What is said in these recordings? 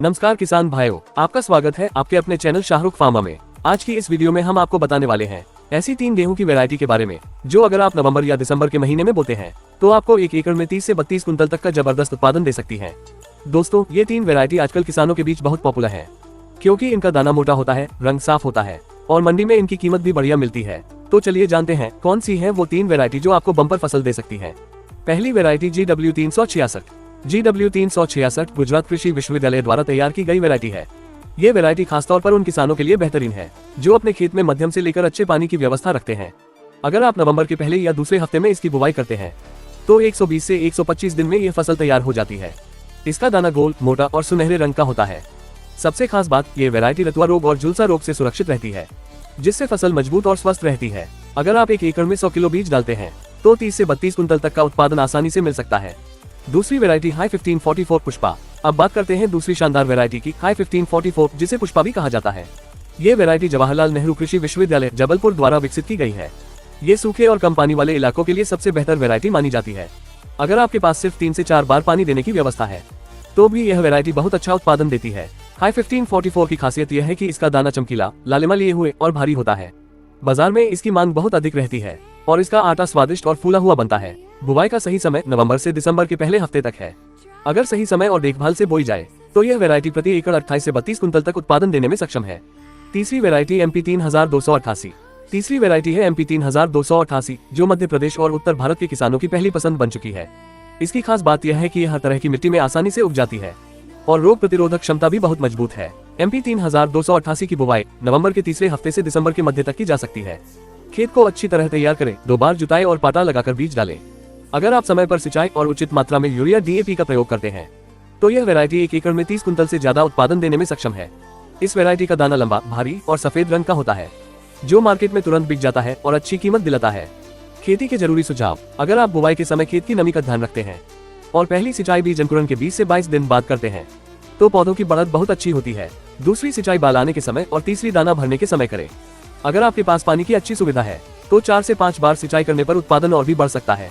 नमस्कार किसान भाइयों, आपका स्वागत है आपके अपने चैनल शाहरुख फार्मा में। आज की इस वीडियो में हम आपको बताने वाले हैं ऐसी 3 गेहूं की वैरायटी के बारे में जो अगर आप नवंबर या दिसंबर के महीने में बोते हैं तो आपको 1 एकड़ में 30 से 32 कुंटल तक का जबरदस्त उत्पादन दे सकती है। दोस्तों, ये 3 वैरायटी आजकल किसानों के बीच बहुत पॉपुलर है क्योंकि इनका दाना मोटा होता है, रंग साफ होता है और मंडी में इनकी कीमत भी बढ़िया मिलती है। तो चलिए जानते हैं कौन सी है वो 3 वैरायटी जो आपको बम्पर फसल दे सकती है। पहली वैरायटी GW 366। GW 366 गुजरात कृषि विश्वविद्यालय द्वारा तैयार की गई वैरायटी है। ये वैरायटी खासतौर पर उन किसानों के लिए बेहतरीन है जो अपने खेत में मध्यम से लेकर अच्छे पानी की व्यवस्था रखते हैं। अगर आप नवंबर के पहले या दूसरे हफ्ते में इसकी बुवाई करते हैं तो 120 से 125 दिन में यह फसल तैयार हो जाती है। इसका दाना गोल, मोटा और सुनहरे रंग का होता है। सबसे खास बात, ये वैरायटी रतुआ रोग और झुलसा रोग से सुरक्षित रहती है जिससे फसल मजबूत और स्वस्थ रहती है। अगर आप 1 एकड़ में 100 किलो बीज डालते हैं तो 30 से 32 कुंटल तक का उत्पादन आसानी से मिल सकता है। दूसरी वैरायटी हाई 1544 पुष्पा। अब बात करते हैं दूसरी शानदार वैरायटी की, हाई 1544, जिसे पुष्पा भी कहा जाता है। ये वैरायटी जवाहरलाल नेहरू कृषि विश्वविद्यालय जबलपुर द्वारा विकसित की गई है। ये सूखे और कम पानी वाले इलाकों के लिए सबसे बेहतर वैरायटी मानी जाती है। अगर आपके पास सिर्फ 3 से 4 बार पानी देने की व्यवस्था है तो भी यह वैरायटी बहुत अच्छा उत्पादन देती है। हाई 1544 की खासियत यह है कि इसका दाना चमकीला, लालिमा लिए हुए और भारी होता है। बाजार में इसकी मांग बहुत अधिक रहती है और इसका आटा स्वादिष्ट और फूला हुआ बनता है। बुवाई का सही समय नवंबर से दिसंबर के पहले हफ्ते तक है। अगर सही समय और देखभाल से बोई जाए तो यह वैरायटी प्रति एकड़ 28 से 32 कुंटल तक उत्पादन देने में सक्षम है। तीसरी वैरायटी MP 3288। तीसरी वैरायटी है MP 3288 जो मध्य प्रदेश और उत्तर भारत के किसानों की पहली पसंद बन चुकी है। इसकी खास बात यह है कि यह हर तरह की मिट्टी में आसानी से उग जाती है और रोग प्रतिरोधक क्षमता भी बहुत मजबूत है। MP 3288 की बुवाई नवंबर के तीसरे हफ्ते से दिसंबर के मध्य तक की जा सकती है। खेत को अच्छी तरह तैयार करें, 2 बार जुताई और पाटा लगाकर बीज डालें। अगर आप समय पर सिंचाई और उचित मात्रा में यूरिया DAP का प्रयोग करते हैं तो यह वैरायटी 1 एकड़ में 30 कुंटल से ज्यादा उत्पादन देने में सक्षम है। इस वैरायटी का दाना लंबा, भारी और सफेद रंग का होता है जो मार्केट में तुरंत बिक जाता है और अच्छी कीमत दिलाता है। खेती के जरूरी सुझाव, अगर आप बुवाई के समय खेत की नमी का ध्यान रखते हैं और पहली सिंचाई बीज अंकुरण के 20 से 22 दिन बाद करते हैं तो पौधों की बढ़त बहुत अच्छी होती है। दूसरी सिंचाई बाल आने के समय और तीसरी दाना भरने के समय करें। अगर आपके पास पानी की अच्छी सुविधा है तो 4 से 5 बार सिंचाई करने पर उत्पादन और भी बढ़ सकता है।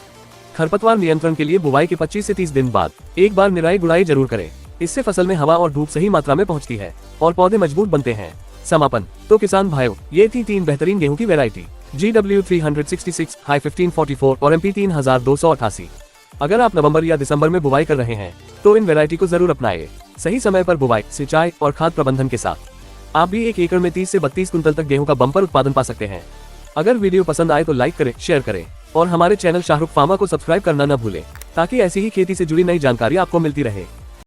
खरपतवार नियंत्रण के लिए बुवाई के 25 से 30 दिन बाद एक बार निराई गुड़ाई जरूर करें। इससे फसल में हवा और धूप सही मात्रा में पहुंचती है और पौधे मजबूत बनते हैं। समापन, तो किसान भाइयों, ये थी 3 बेहतरीन गेहूं की वैरायटी GW 366, हाई 1544 और MP 3288। अगर आप नवंबर या दिसंबर में बुवाई कर रहे हैं तो इन वैरायटी को जरूर अपनाएं। सही समय पर बुवाई, सिंचाई और खाद प्रबंधन के साथ आप भी 1 एकड़ में 30 से 32 कुंटल तक गेहूं का बम्पर उत्पादन पा सकते हैं। अगर वीडियो पसंद आए तो लाइक करें, शेयर करें और हमारे चैनल शाहरुख फार्मा को सब्सक्राइब करना न भूलें ताकि ऐसी ही खेती से जुड़ी नई जानकारी आपको मिलती रहे।